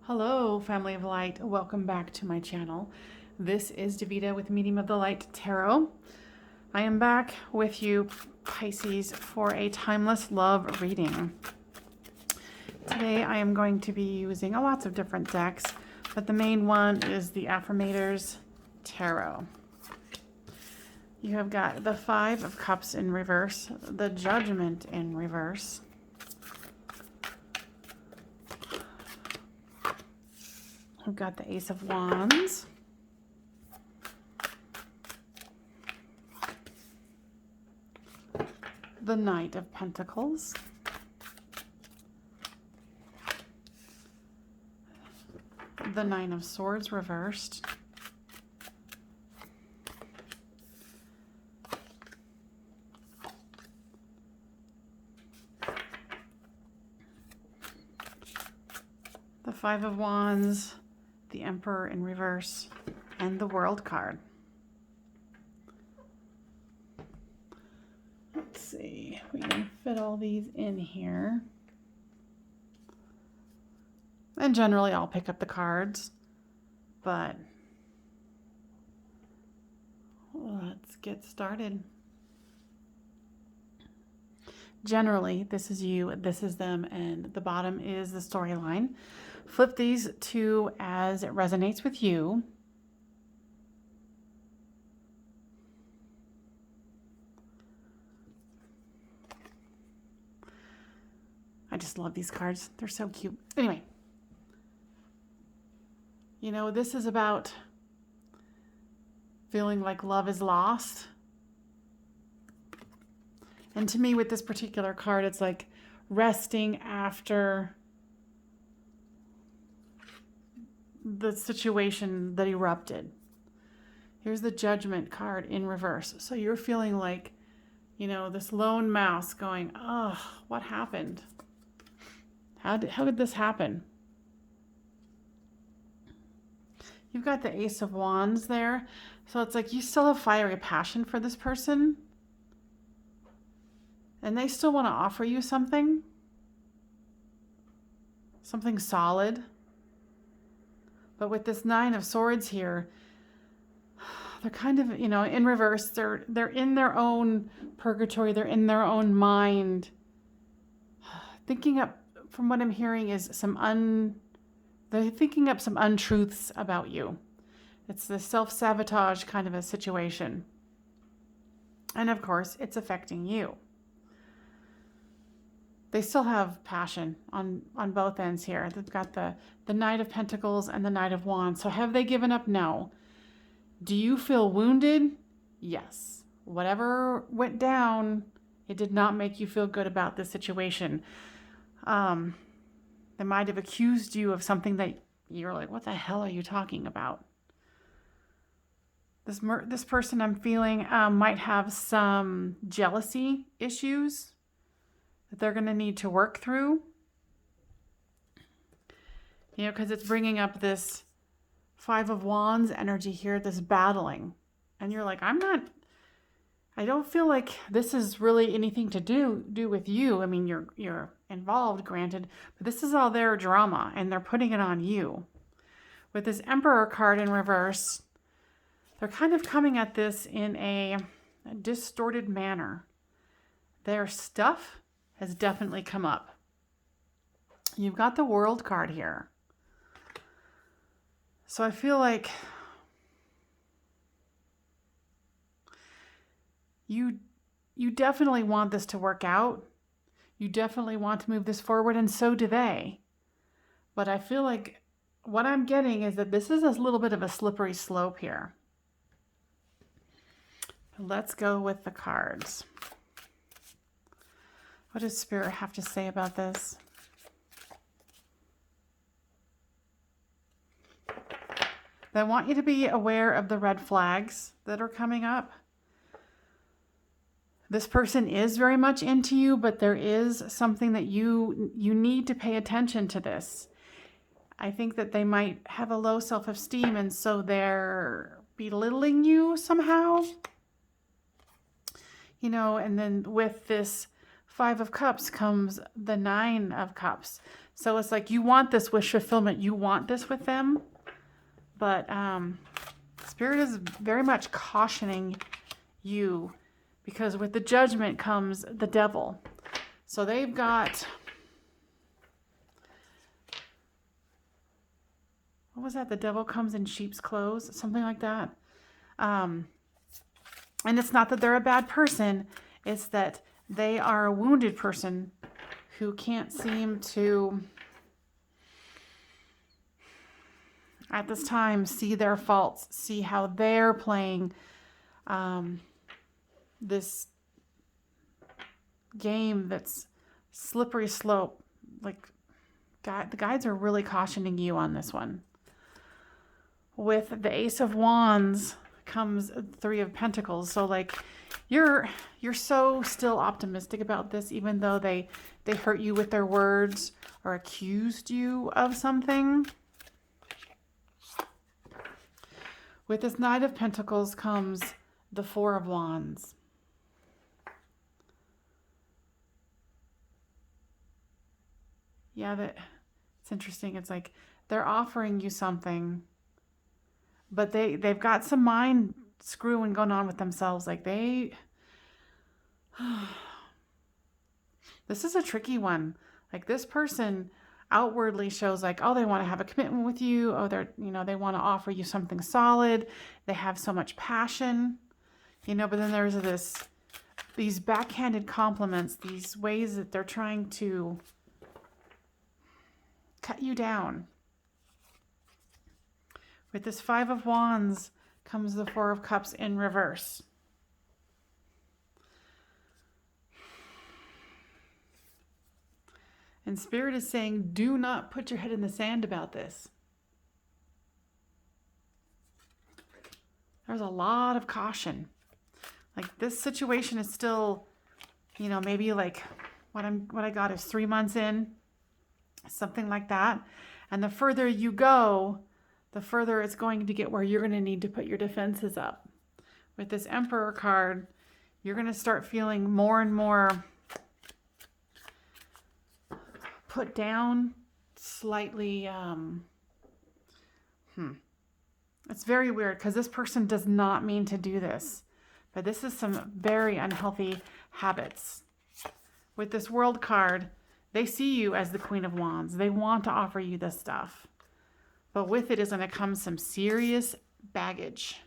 Hello, family of light. Welcome back to my channel. This is Davida with Medium of the Light Tarot. I am back with you, Pisces, for a timeless love reading. Today I am going to be using lots of different decks, but the main one is the Affirmators Tarot. You have got the Five of Cups in reverse, the Judgment in reverse, we've got the Ace of Wands, the Knight of Pentacles, the Nine of Swords reversed, the Five of Wands, the Emperor in reverse, and the World card. Let's see if we can fit all these in here. And generally I'll pick up the cards, but let's get started. Generally, this is you, this is them, and the bottom is the storyline. Flip these two as it resonates with you. I just love these cards. They're so cute. Anyway, you know, this is about feeling like love is lost. And to me, with this particular card, it's like resting after the situation that erupted. Here's the Judgment card in reverse. So you're feeling like, you know, this lone mouse going, oh, what happened? How did this happen? You've got the Ace of Wands there. So it's like you still have fiery passion for this person. And they still want to offer you something solid. But with this Nine of Swords here, they're kind of, you know, in reverse. They're in their own purgatory. They're in their own mind. Thinking up, from what I'm hearing, is they're thinking up some untruths about you. It's the self-sabotage kind of a situation. And of course, it's affecting you. They still have passion on both ends here. They've got the Knight of Pentacles and the Knight of Wands. So have they given up? No. Do you feel wounded? Yes. Whatever went down, it did not make you feel good about this situation. They might have accused you of something that you're like, what the hell are you talking about? This person I'm feeling might have some jealousy issues that they're going to need to work through. You know, because it's bringing up this Five of Wands energy here, this battling. And you're like, I don't feel like this is really anything to do with you. I mean, you're involved, granted, but this is all their drama and they're putting it on you. With this Emperor card in reverse, they're kind of coming at this in a distorted manner. Their stuff has definitely come up. You've got the World card here. So I feel like you definitely want this to work out. You definitely want to move this forward, and so do they. But I feel like what I'm getting is that this is a little bit of a slippery slope here. Let's go with the cards. What does Spirit have to say about this? They want you to be aware of the red flags that are coming up. This person is very much into you, but there is something that you need to pay attention to this. I think that they might have a low self-esteem, and so they're belittling you somehow. You know, and then with this Five of Cups comes the Nine of Cups. So it's like you want this wish fulfillment. You want this with them. But Spirit is very much cautioning you, because with the Judgment comes the devil. So they've got, what was that? The devil comes in sheep's clothes, something like that. And it's not that they're a bad person. It's that they are a wounded person who can't seem to, at this time, see their faults, see how they're playing this game that's slippery slope. Like, the guides are really cautioning you on this one. With the Ace of Wands comes Three of Pentacles. So like you're so still optimistic about this, even though they hurt you with their words or accused you of something. With this Knight of Pentacles comes the Four of Wands. Yeah, it's interesting. It's like they're offering you something, but they've got some mind screwing going on with themselves. Like this is a tricky one. Like this person outwardly shows like, oh, they want to have a commitment with you. Oh, they want to offer you something solid. They have so much passion, but then there's these backhanded compliments, these ways that they're trying to cut you down. With this Five of Wands comes the Four of Cups in reverse. And Spirit is saying, do not put your head in the sand about this. There's a lot of caution. Like this situation is still, maybe like what I got is 3 months in, something like that. And the further you go, the further it's going to get where you're going to need to put your defenses up. With this Emperor card, you're going to start feeling more and more put down, slightly, It's very weird because this person does not mean to do this, but this is some very unhealthy habits. With this World card, they see you as the Queen of Wands. They want to offer you this stuff. But with it is going to come some serious baggage.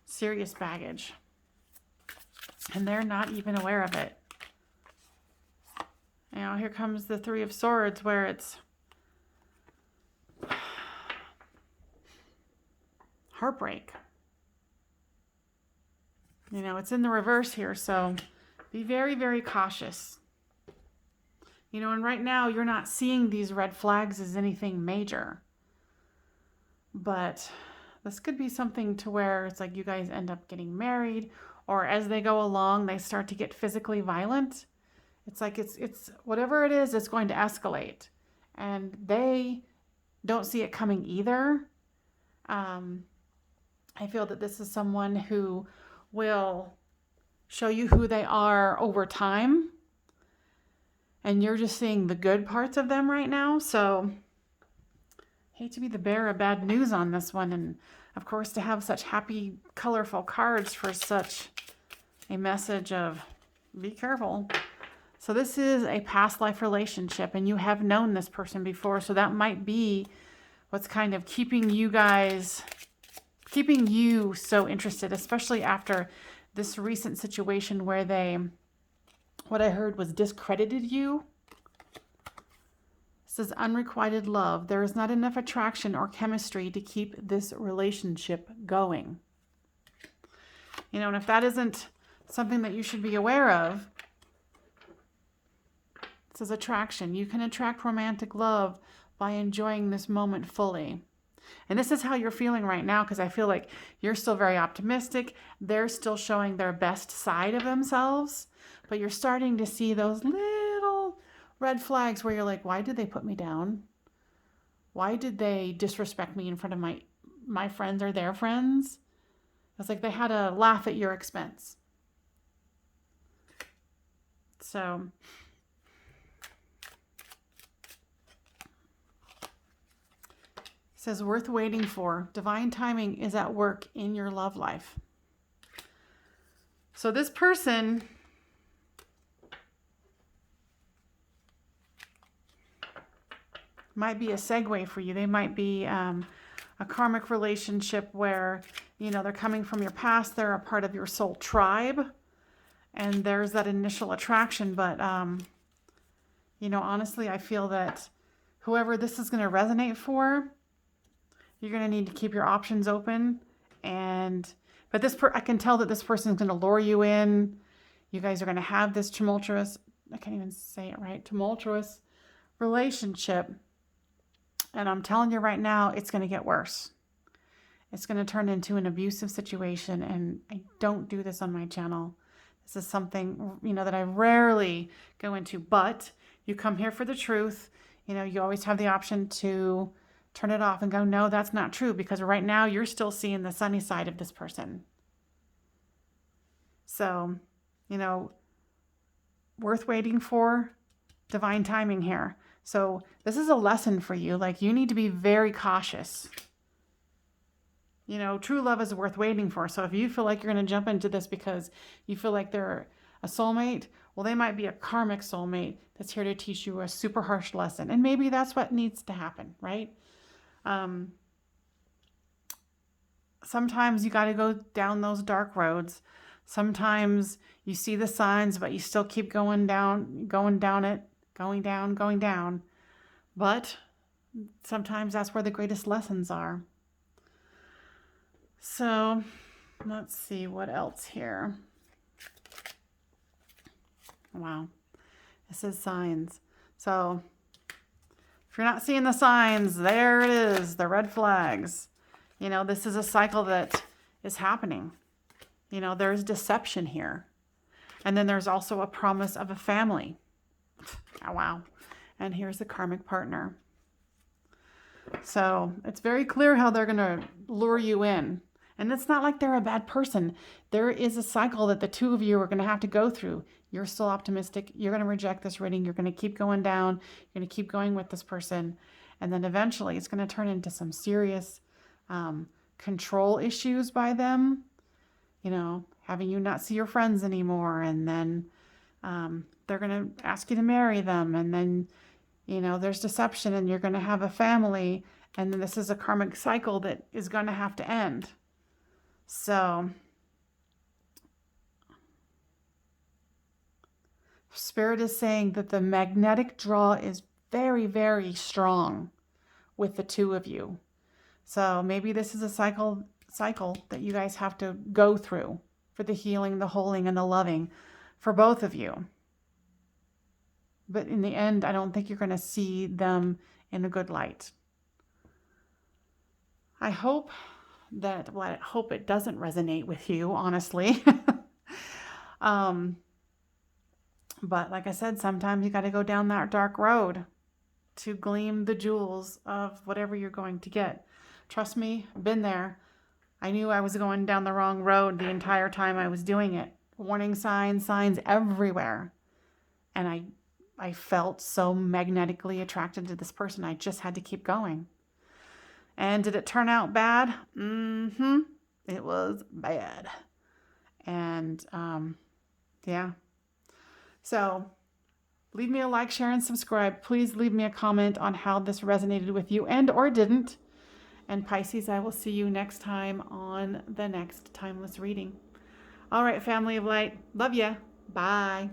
Serious baggage. And they're not even aware of it. Here comes the Three of Swords, where it's heartbreak. It's in the reverse here, so be very, very cautious. And right now you're not seeing these red flags as anything major. But this could be something to where it's like you guys end up getting married, or as they go along, they start to get physically violent. It's like it's whatever it is, it's going to escalate. And they don't see it coming either. I feel that this is someone who will show you who they are over time. And you're just seeing the good parts of them right now. So, hate to be the bearer of bad news on this one. And, of course, to have such happy, colorful cards for such a message of be careful. So this is a past life relationship, and you have known this person before. So that might be what's kind of keeping you so interested, especially after this recent situation where what I heard was discredited you. It says unrequited love. There is not enough attraction or chemistry to keep this relationship going. And if that isn't something that you should be aware of, it says attraction. You can attract romantic love by enjoying this moment fully. And this is how you're feeling right now, because I feel like you're still very optimistic. They're still showing their best side of themselves, but you're starting to see those little red flags where you're like, why did they put me down? Why did they disrespect me in front of my friends or their friends? It's like they had a laugh at your expense. So says worth waiting for. Divine timing is at work in your love life. So this person might be a segue for you. They might be a karmic relationship where, you know, they're coming from your past. They're a part of your soul tribe. And there's that initial attraction. But, you know, honestly, I feel that whoever this is going to resonate for, you're going to need to keep your options open. But I can tell that this person is going to lure you in. You guys are going to have this tumultuous, I can't even say it right, tumultuous relationship. And I'm telling you right now, it's going to get worse. It's going to turn into an abusive situation. And I don't do this on my channel. This is something, you know, that I rarely go into. But you come here for the truth. You know, you always have the option to turn it off and go, no, that's not true. Because right now you're still seeing the sunny side of this person. So, you know, worth waiting for, divine timing here. So this is a lesson for you. Like, you need to be very cautious. You know, true love is worth waiting for. So if you feel like you're going to jump into this because you feel like they're a soulmate, well, they might be a karmic soulmate that's here to teach you a super harsh lesson. And maybe that's what needs to happen, right? Sometimes you got to go down those dark roads. Sometimes you see the signs, but you still keep going down it, going down. But sometimes that's where the greatest lessons are. So let's see what else here. Wow. It says signs. So if you're not seeing the signs, there it is, the red flags. You know, this is a cycle that is happening. You know, there's deception here. And then there's also a promise of a family. Oh, wow. And here's the karmic partner. So it's very clear how they're going to lure you in. And it's not like they're a bad person. There is a cycle that the two of you are going to have to go through. You're still optimistic. You're going to reject this reading. You're going to keep going down. You're going to keep going with this person. And then eventually it's going to turn into some serious control issues by them. You know, having you not see your friends anymore. And then they're going to ask you to marry them. And then, you know, there's deception and you're going to have a family. And then this is a karmic cycle that is going to have to end. So, Spirit is saying that the magnetic draw is very, very strong with the two of you. So maybe this is a cycle that you guys have to go through for the healing, the holding, and the loving for both of you. But in the end, I don't think you're going to see them in a good light. I hope it doesn't resonate with you, honestly. But like I said, sometimes you got to go down that dark road to glean the jewels of whatever you're going to get. Trust me, been there. I knew I was going down the wrong road the entire time I was doing it. Warning signs everywhere. And I felt so magnetically attracted to this person. I just had to keep going. And did it turn out bad? It was bad. And yeah. So leave me a like, share, and subscribe. Please leave me a comment on how this resonated with you and or didn't. And Pisces, I will see you next time on the next Timeless reading. All right, family of light. Love ya. Bye.